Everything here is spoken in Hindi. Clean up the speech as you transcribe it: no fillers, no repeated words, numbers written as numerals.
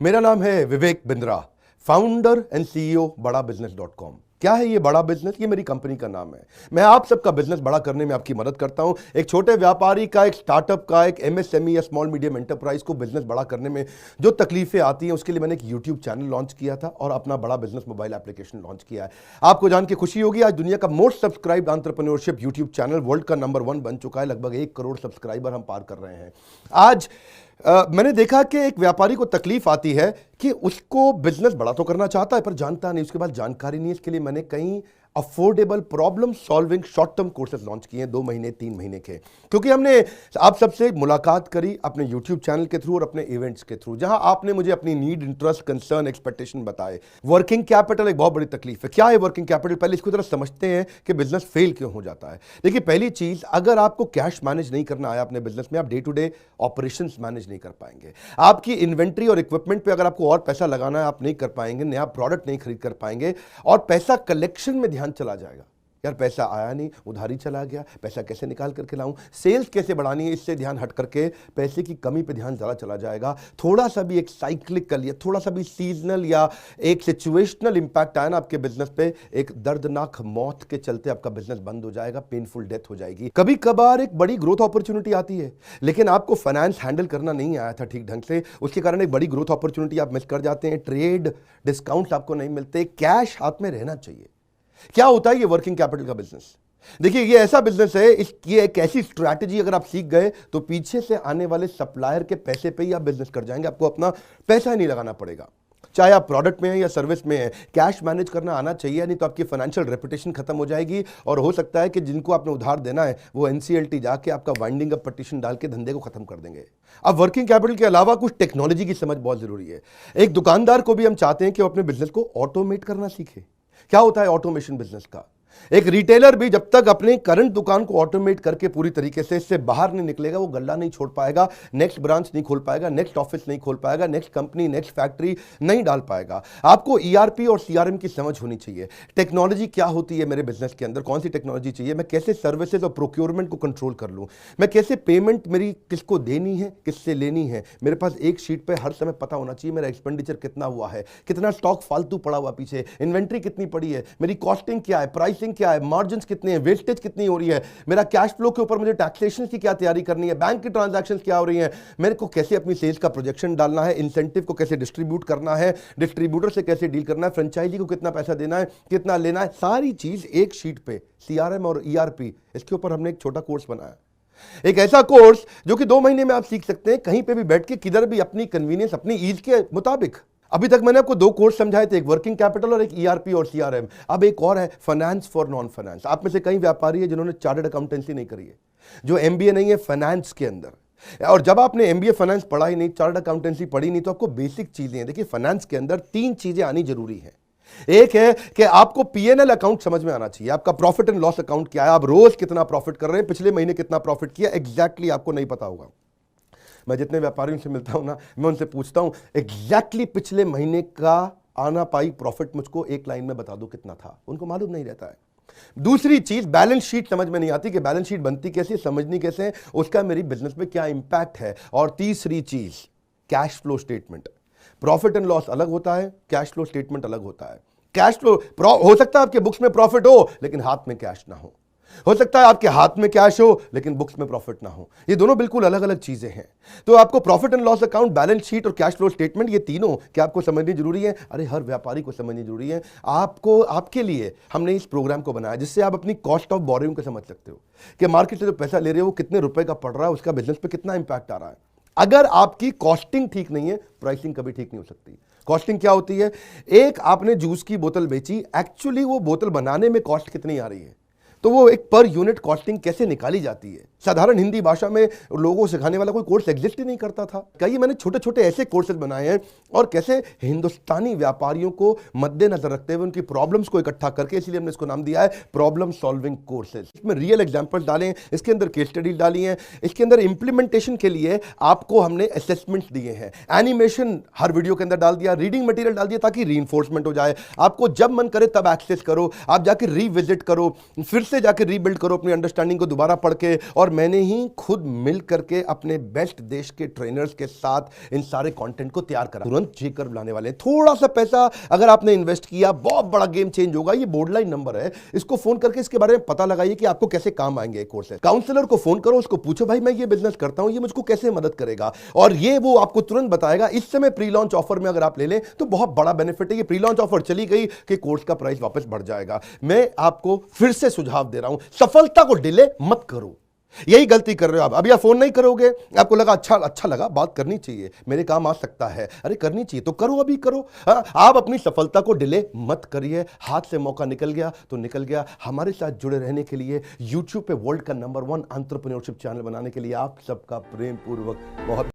मेरा नाम है Vivek Bindra, founder and CEO बड़ा बिजनेस .com। क्या है ये बड़ा बिजनेस? ये मेरी कंपनी का नाम है। मैं आप सबका बिजनेस बड़ा करने में आपकी मदद करता हूं। एक छोटे व्यापारी का, एक स्टार्टअप का, एक एमएसएमई या स्मॉल मीडियम एंटरप्राइज को बिजनेस बड़ा करने में जो तकलीफें आती हैं, उसके लिए मैंने एक यूट्यूब चैनल लॉन्च किया था और अपना बड़ा बिजनेस मोबाइल एप्लीकेशन लॉन्च किया है। आपको जान के खुशी होगी, आज दुनिया का most subscribed entrepreneurship YouTube channel world का नंबर 1 बन चुका है। लगभग 1 करोड़ सब्सक्राइबर हम पार कर रहे हैं। आज मैंने देखा कि एक व्यापारी को तकलीफ आती है कि उसको बिजनेस बड़ा तो करना चाहता है पर जानता नहीं, उसके पास जानकारी नहीं है। इसके लिए मैंने कई affordable problem solving short term courses launch किए हैं 2 महीने 3 महीने के, क्योंकि हमने आप सबसे मुलाकात करी अपने यूट्यूब चैनल के थ्रू और अपने इवेंट्स के थ्रू, जहां आपने मुझे अपनी नीड, इंटरेस्ट, कंसर्न, एक्सपेक्टेशन बताए। वर्किंग कैपिटल एक बहुत बड़ी तकलीफ है। क्या है वर्किंग कैपिटल? पहले इसको जरा समझते हैं कि बिजनेस फेल क्यों हो जाता है। देखिए, पहली चीज, अगर आपको कैश मैनेज नहीं करना आया अपने बिजनेस में, आप day to day operations manage नहीं कर पाएंगे। आपकी इन्वेंट्री और इक्विपमेंट पे अगर आपको और पैसा लगाना है, आप नहीं कर पाएंगे। नया प्रोडक्ट नहीं खरीद कर पाएंगे और पैसा कलेक्शन में ध्यान चला जाएगा। यार पैसा आया नहीं, उधारी चला गया, पैसा कैसे निकाल करके लाऊं, सेल्स कैसे बढ़ानी है, इससे ध्यान हट करके पैसे की कमी पे ध्यान ज़्यादा चला जाएगा। थोड़ा सा भी एक साइक्लिकल या थोड़ा सा भी सीजनल या एक सिचुएशनल इंपैक्ट आया ना आपके बिजनेस पे, एक दर्दनाक मौत के चलते आपका बिजनेस बंद हो जाएगा, पेनफुल डेथ हो जाएगी। कभी कभार एक बड़ी ग्रोथ अपॉर्चुनिटी आती है, लेकिन आपको फाइनेंस हैंडल करना नहीं आया था ठीक ढंग से, उसके कारण एक बड़ी ग्रोथ अपॉर्चुनिटी आप मिस कर जाते हैं। ट्रेड डिस्काउंट्स आपको नहीं मिलते, कैश हाथ में रहना चाहिए। क्या होता है ये वर्किंग कैपिटल का बिजनेस? देखिए, ये ऐसा बिजनेस है, ये एक ऐसी स्ट्रैटेजी अगर आप सीख गए तो पीछे से आने वाले सप्लायर के पैसे पे ही आप बिजनेस कर जाएंगे। आपको अपना पैसा ही नहीं लगाना पड़ेगा, चाहे आप प्रोडक्ट में है या सर्विस में है। कैश मैनेज करना आना चाहिए, नहीं तो आपकी फाइनेंशियल रेपुटेशन खत्म हो जाएगी और हो सकता है कि जिनको आपने उधार देना है वो एनसीएलटी जाके आपका वाइंडिंग अप पटिशन डाल के धंधे को खत्म कर देंगे। अब वर्किंग कैपिटल के अलावा कुछ टेक्नोलॉजी की समझ बहुत जरूरी है। एक दुकानदार को भी हम चाहते हैं कि वो अपने बिजनेस को ऑटोमेट करना सीखे। क्या होता है ऑटोमेशन बिजनेस का? एक रिटेलर भी जब तक अपने करंट दुकान को ऑटोमेट करके पूरी तरीके से इससे बाहर नहीं निकलेगा, वो गल्ला नहीं छोड़ पाएगा, नेक्स्ट ब्रांच नहीं खोल पाएगा, नेक्स्ट ऑफिस नहीं खोल पाएगा, नेक्स्ट कंपनी, नेक्स्ट फैक्ट्री नहीं डाल पाएगा। आपको ईआरपी और सीआरएम की समझ होनी चाहिए। टेक्नोलॉजी क्या होती है मेरे बिजनेस के अंदर, कौन सी टेक्नोलॉजी चाहिए, मैं कैसे सर्विसेज और प्रोक्योरमेंट को कंट्रोल कर लूं, मैं कैसे पेमेंट मेरी किसको देनी है, किससे लेनी है। मेरे पास एक शीट पे हर समय पता होना चाहिए मेरा एक्सपेंडिचर कितना हुआ है, कितना स्टॉक फालतू पड़ा हुआ पीछे, इन्वेंट्री कितनी पड़ी है, मेरी कॉस्टिंग क्या है, प्राइसिंग क्या है, मार्जिन कितने हैं, वेस्टेज कितनी हो रही है, मेरा कैश फ्लो के ऊपर मुझे टैक्सेशन की क्या तैयारी करनी है, बैंक की ट्रांजैक्शंस क्या हो रही हैं, मेरे को कैसे अपनी सेल्स का प्रोजेक्शन डालना है, इंसेंटिव को कैसे डिस्ट्रीब्यूट करना है, डिस्ट्रीब्यूटर से कैसे डील करना है, फ्रेंचाइजी को कितना पैसा देना है, कितना लेना है, सारी चीज एक शीट पे, सीआरएम और ईआरपी, इसके ऊपर हमने एक छोटा कोर्स बनाया। एक ऐसा कोर्स जो कि 2 महीने में आप सीख सकते हैं, कहीं पे भी बैठ के, किधर भी, अपनी कन्वीनियंस, अपनी ईज के मुताबिक। अभी तक मैंने आपको 2 कोर्स समझाए थे, एक वर्किंग कैपिटल और एक ईआरपी और सीआरएम। अब एक और है, फाइनेंस फॉर नॉन फाइनेंस। आप में से कई व्यापारी है जिन्होंने चार्टर्ड अकाउंटेंसी नहीं करी है, जो एमबीए नहीं है फाइनेंस के अंदर। और जब आपने एमबीए फाइनेंस पढ़ा ही नहीं, चार्टर्ड अकाउंटेंसी पढ़ी नहीं, तो आपको बेसिक चीजें हैं। देखिए, फाइनेंस के अंदर 3 चीजें आनी जरूरी है। एक है कि आपको पीएनएल अकाउंट समझ में आना चाहिए, आपका प्रॉफिट एंड लॉस अकाउंट क्या है, आप रोज कितना प्रॉफिट कर रहे हैं, पिछले महीने कितना प्रॉफिट किया, एग्जैक्टली आपको नहीं पता होगा। मैं जितने व्यापारियों से मिलता हूं ना, मैं उनसे पूछता हूं एग्जैक्टली पिछले महीने का आना पाई प्रॉफिट मुझको एक लाइन में बता दो कितना था, उनको मालूम नहीं रहता है। दूसरी चीज, बैलेंस शीट समझ में नहीं आती कि बैलेंस शीट बनती कैसे, समझनी कैसे, उसका मेरी बिजनेस में क्या इंपैक्ट है। और तीसरी चीज, cash flow statement. Profit and loss अलग होता है, कैश फ्लो स्टेटमेंट अलग होता है। कैश फ्लो हो सकता है आपके बुक्स में प्रॉफिट हो लेकिन हाथ में कैश ना हो सकता है आपके हाथ में कैश हो लेकिन बुक्स में प्रॉफिट ना हो। ये दोनों बिल्कुल अलग अलग चीजें हैं। तो आपको profit and loss account, balance sheet और कैश फ्लो स्टेटमेंट, ये तीनों क्या आपको समझनी जरूरी है? अरे हर व्यापारी को समझनी जरूरी है। आपको, आपके लिए हमने इस प्रोग्राम को बनाया जिससे आप अपनी कॉस्ट ऑफ बोरोइंग को समझ सकते हो कि मार्केट से जो पैसा ले रहे हो वो कितने रुपए का पड़ रहा है, उसका बिजनेस पे कितना इंपैक्ट आ रहा है। अगर आपकी कॉस्टिंग ठीक नहीं है, प्राइसिंग कभी ठीक नहीं हो सकती। कॉस्टिंग क्या होती है? एक आपने जूस की बोतल बेची, एक्चुअली वो बोतल बनाने में कॉस्ट कितनी आ रही है, तो वो एक पर यूनिट कॉस्टिंग कैसे निकाली जाती है। साधारण हिंदी भाषा में लोगों को सिखाने वाला कोई कोर्स एग्जिस्ट ही नहीं करता था। कई मैंने छोटे छोटे ऐसे कोर्सेज बनाए हैं और कैसे हिंदुस्तानी व्यापारियों को मद्देनजर रखते हुए उनकी प्रॉब्लम्स को इकट्ठा करके, इसलिए हमने इसको नाम दिया है प्रॉब्लम सॉल्विंग कोर्सेज। इसमें रियल एग्जांपल्स डाले हैं, इसके अंदर केस स्टडी डाली हैं, इसके अंदर इंप्लीमेंटेशन के लिए आपको हमने असेसमेंट्स दिए हैं, एनिमेशन हर वीडियो के अंदर डाल दिया, रीडिंग मटेरियल डाल दिया ताकि रीइंफोर्समेंट हो जाए। आपको जब मन करे तब एक्सेस करो, आप जाके रिविजिट करो, फिर से जाके रीबिल्ड करो अपनी अंडरस्टैंडिंग को दोबारा पढ़ के। और मैंने ही खुद मिल करके अपने बेस्ट देश के ट्रेनर्स के साथ इन सारे कंटेंट को तैयार करा। तुरंत जी कर्व लाने वाले हैं। थोड़ा सा पैसा अगर आपने इन्वेस्ट किया, बहुत बड़ा गेम चेंज होगा। ये बोर्डलाइन नंबर है, इसको फोन करके इसके बारे में पता लगाइए कि आपको कैसे काम आएंगे कोर्स है। काउंसलर को फोन करो, उसको पूछो भाई मैं ये बिजनेस करता हूं, ये मुझको कैसे मदद करेगा, और ये वो आपको तुरंत बताएगा। इस समय प्री लॉन्च ऑफर में अगर आप ले लें तो बहुत बड़ा बेनिफिट है। ये प्री लॉन्च ऑफर चली गई कि कोर्स का प्राइस वापस बढ़ जाएगा। मैं आपको फिर से सुझाव दे रहा हूं, सफलता को डिले मत करो। यही गलती कर रहे हो आप। अभी आप फोन नहीं करोगे, आपको लगा अच्छा लगा, बात करनी चाहिए, मेरे काम आ सकता है, अरे करनी चाहिए तो करो, अभी करो। आप अपनी सफलता को डिले मत करिए। हाथ से मौका निकल गया तो निकल गया। हमारे साथ जुड़े रहने के लिए, यूट्यूब पे वर्ल्ड का नंबर 1 एंटरप्रेन्योरशिप चैनल बनाने के लिए आप सबका प्रेम पूर्वक बहुत